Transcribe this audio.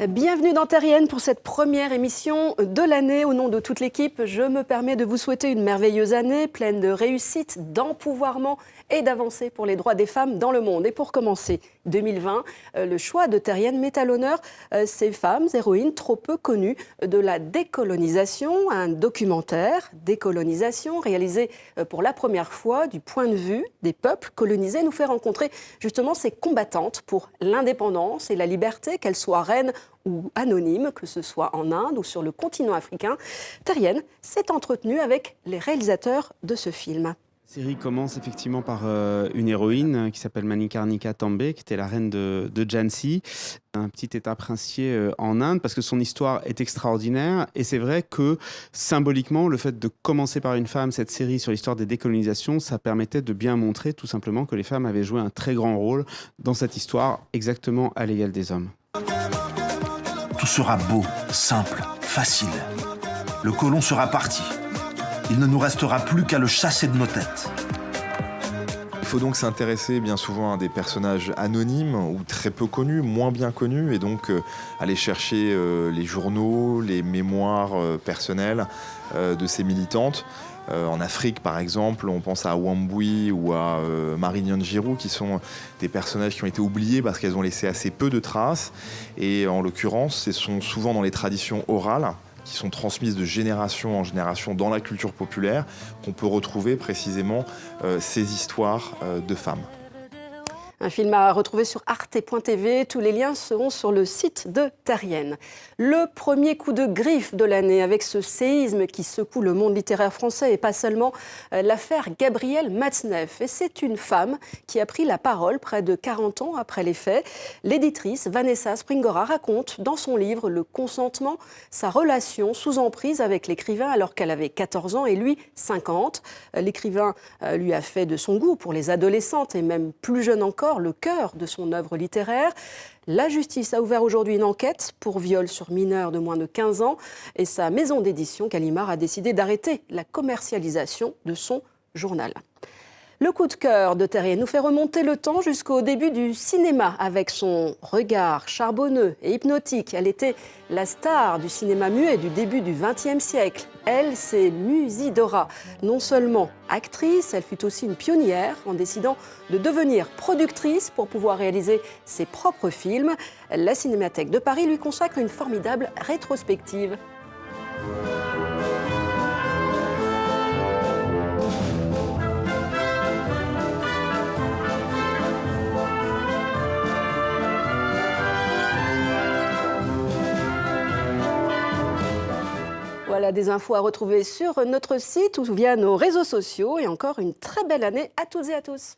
Bienvenue dans Terrienne pour cette première émission de l'année. Au nom de toute l'équipe, je me permets de vous souhaiter une merveilleuse année pleine de réussite, d'empouvoirment et d'avancées pour les droits des femmes dans le monde. Et pour commencer 2020, le choix de Terrienne met à l'honneur ces femmes héroïnes trop peu connues de la décolonisation. Un documentaire, Décolonisation, réalisé pour la première fois du point de vue des peuples colonisés, nous fait rencontrer justement ces combattantes pour l'indépendance et la liberté, qu'elles soient reines ou anonymes, que ce soit en Inde ou sur le continent africain. Terrienne s'est entretenue avec les réalisateurs de ce film. La série commence effectivement par une héroïne qui s'appelle Manikarnika Tambe, qui était la reine de Jhansi, un petit état princier en Inde, parce que son histoire est extraordinaire. Et c'est vrai que symboliquement, le fait de commencer par une femme, cette série sur l'histoire des décolonisations, ça permettait de bien montrer tout simplement que les femmes avaient joué un très grand rôle dans cette histoire, exactement à l'égal des hommes. Tout sera beau, simple, facile. Le colon sera parti. Il ne nous restera plus qu'à le chasser de nos têtes. Il faut donc s'intéresser bien souvent à des personnages anonymes ou très peu connus, moins bien connus, et donc aller chercher les journaux, les mémoires personnelles de ces militantes. En Afrique, par exemple, on pense à Wambui ou à Marie Nyanjiru, qui sont des personnages qui ont été oubliés parce qu'elles ont laissé assez peu de traces. Et en l'occurrence, ce sont souvent dans les traditions orales, qui sont transmises de génération en génération dans la culture populaire, qu'on peut retrouver précisément ces histoires de femmes. Un film à retrouver sur arte.tv. Tous les liens seront sur le site de Terrienne. Le premier coup de griffe de l'année avec ce séisme qui secoue le monde littéraire français et pas seulement, l'affaire Gabrielle Matzneff. Et c'est une femme qui a pris la parole près de 40 ans après les faits. L'éditrice Vanessa Springora raconte dans son livre Le consentement sa relation sous emprise avec l'écrivain alors qu'elle avait 14 ans et lui 50. L'écrivain lui a fait de son goût pour les adolescentes et même plus jeune encore le cœur de son œuvre littéraire. La justice a ouvert aujourd'hui une enquête pour viol sur mineur de moins de 15 ans et sa maison d'édition Gallimard a décidé d'arrêter la commercialisation de son journal. Le coup de cœur de Terrienne nous fait remonter le temps jusqu'au début du cinéma avec son regard charbonneux et hypnotique. Elle était la star du cinéma muet du début du XXe siècle. Elle, c'est Musidora. Non seulement actrice, elle fut aussi une pionnière en décidant de devenir productrice pour pouvoir réaliser ses propres films. La Cinémathèque de Paris lui consacre une formidable rétrospective. Voilà des infos à retrouver sur notre site ou via nos réseaux sociaux. Et encore une très belle année à toutes et à tous.